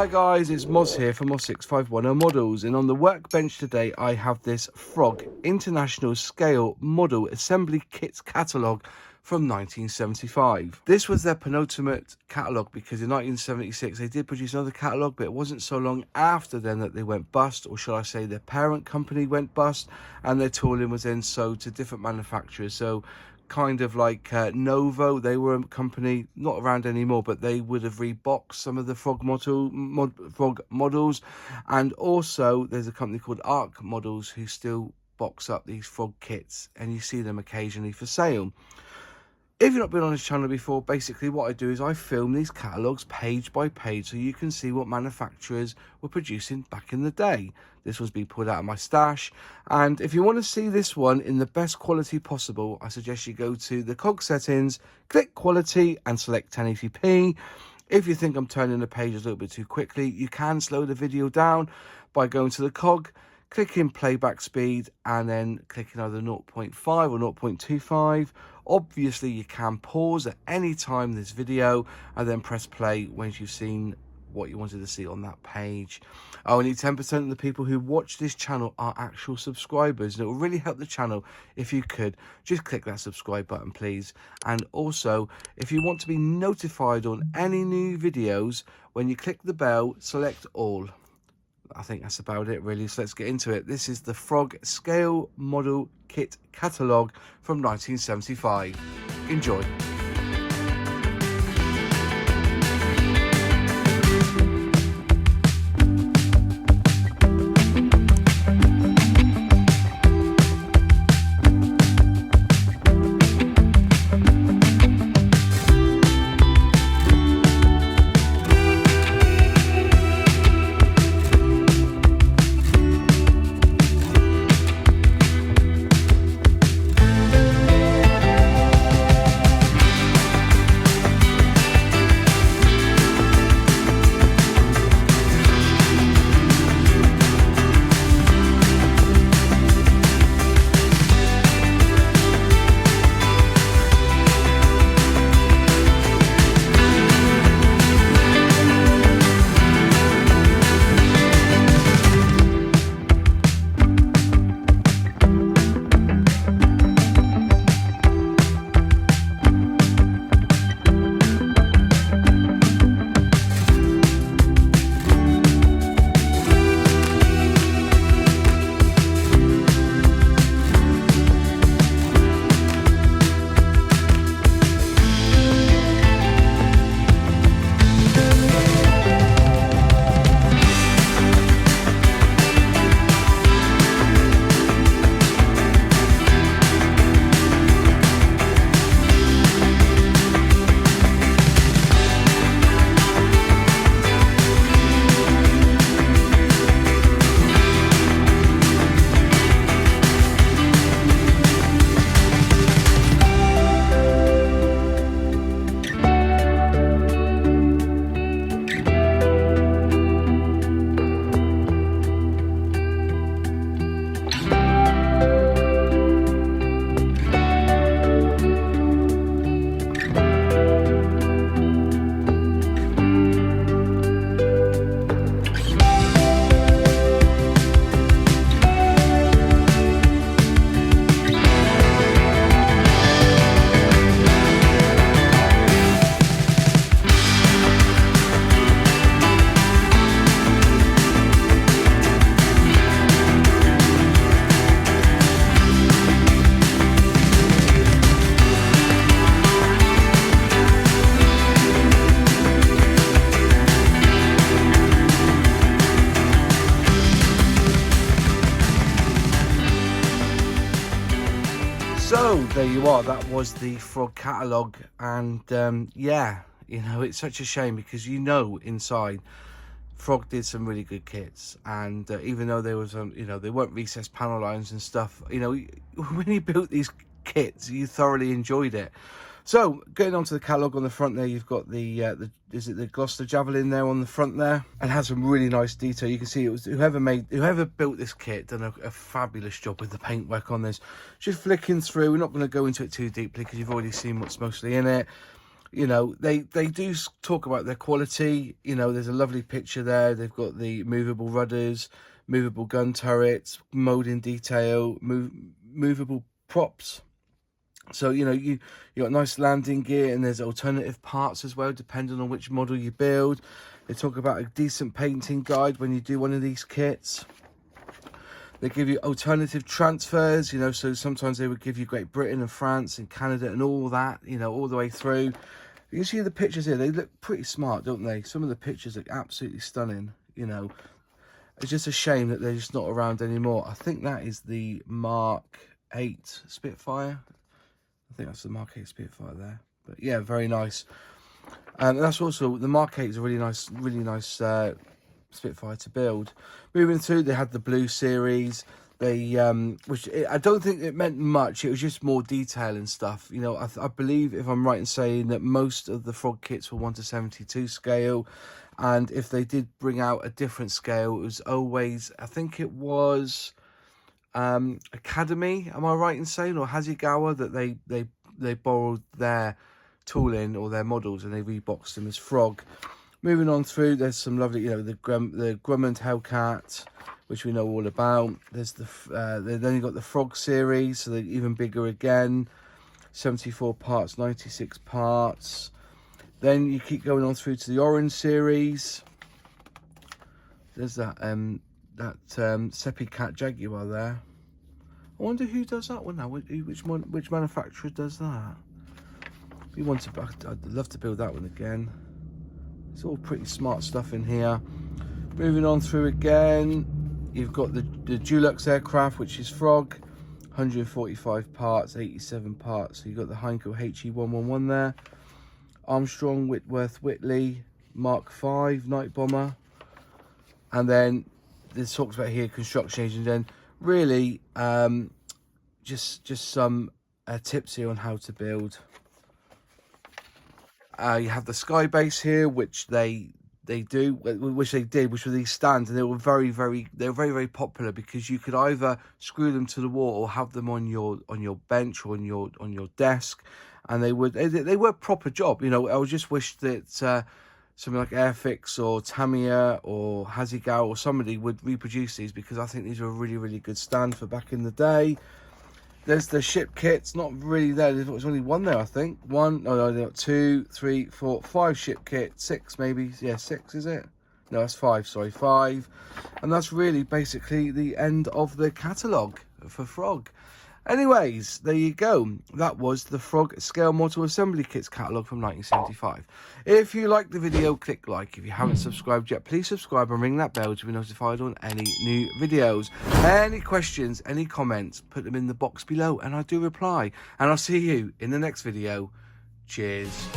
Hi guys, it's Moz here from Moz6510 Models, and on the workbench today I have this Frog International Scale Model Assembly Kits Catalogue from 1975. This was their penultimate catalogue because in 1976 they did produce another catalogue, but it wasn't so long after then that they went bust, or shall I say their parent company went bust, and their tooling was then sold to different manufacturers. So kind of like Novo, they were a company not around anymore, but they would have reboxed some of the Frog models, and also there's a company called Arc Models who still box up these Frog kits, and you see them occasionally for sale. If you've not been on this channel before, basically what I do is I film these catalogues page by page so you can see what manufacturers were producing back in the day. This one's been pulled out of my stash, and if you want to see this one in the best quality possible, I suggest you go to the cog settings, click quality and select 1080p. If you think I'm turning the pages a little bit too quickly, you can slow the video down by going to the cog, clicking playback speed, and then clicking either 0.5 or 0.25. Obviously you can pause at any time this video and then press play once you've seen what you wanted to see on that page. Only 10% of the people who watch this channel are actual subscribers, and it will really help the channel if you could just click that subscribe button, please. And also, if you want to be notified on any new videos, when you click the bell, select all. I think that's about it really, so let's get into it. This is the Frog Scale Model Kit Catalogue from 1975. Enjoy. So there you are, that was the Frog catalogue, and yeah, you know, it's such a shame because you know inside Frog did some really good kits, and even though there was you know, they weren't recessed panel lines and stuff, you know, when he built these kits you thoroughly enjoyed it. So getting onto the catalogue, on the front there you've got the is it the Gloucester Javelin there on the front there, and has some really nice detail. You can see it was whoever built this kit done a fabulous job with the paintwork on this. Just flicking through, we're not going to go into it too deeply because you've already seen what's mostly in it. You know, they do talk about their quality. You know, there's a lovely picture there. They've got the movable rudders, movable gun turrets, molding detail, movable props. So, you know, you got nice landing gear, and there's alternative parts as well, depending on which model you build. They talk about a decent painting guide when you do one of these kits. They give you alternative transfers, you know, so sometimes they would give you Great Britain and France and Canada and all that, you know, all the way through. You see the pictures here, they look pretty smart, don't they? Some of the pictures look absolutely stunning, you know. It's just a shame that they're just not around anymore. I think that is the Mark 8 Spitfire. I think that's the Mark 8 Spitfire there. But yeah, very nice. And that's also, the Mark 8 is a really nice Spitfire to build. Moving through, they had the Blue series. They which I don't think it meant much. It was just more detail and stuff. You know, I believe, if I'm right in saying, that most of the Frog kits were 1:72 scale, and if they did bring out a different scale, it was always, I think it was Academy. Am I right in saying, or Hasegawa, that they borrowed their tooling or their models and they reboxed them as Frog. Moving on through, there's some lovely, you know, the Grumman Hellcat, which we know all about. There's then you got the Frog series, so they're even bigger again. 74 parts, 96 parts. Then you keep going on through to the Orange series. There's that Seppi Cat Jaguar there. I wonder who does that one now. Which manufacturer does that? I'd love to build that one again. It's all pretty smart stuff in here. Moving on through again, you've got the Dulux aircraft, which is Frog, 145 parts, 87 parts. So you've got the Heinkel HE111 there. Armstrong, Whitworth, Whitley, Mark 5 Night Bomber. And then there's talks about here construction agent. Then really, just some tips here on how to build. You have the Sky Base here, which which were these stands, and they were very popular, because you could either screw them to the wall or have them on your bench or on your desk, and they were a proper job. You know, I would just wish that something like Airfix or Tamiya or Hasegawa or somebody would reproduce these, because I think these are a really good stand for back in the day. There's the ship kits, not really there. There's only one there, I think. No, 2, 3, 4, 5 ship kits. 6 maybe. Yeah, 6 is it? No, that's 5. Sorry, 5. And that's really basically the end of the catalogue for Frog. Anyways, there you go. That was the Frog Scale Model Assembly Kits catalogue from 1975. If you liked the video, click like. If you haven't subscribed yet, please subscribe and ring that bell to be notified on any new videos. Any questions, any comments, put them in the box below and I do reply. And I'll see you in the next video. Cheers.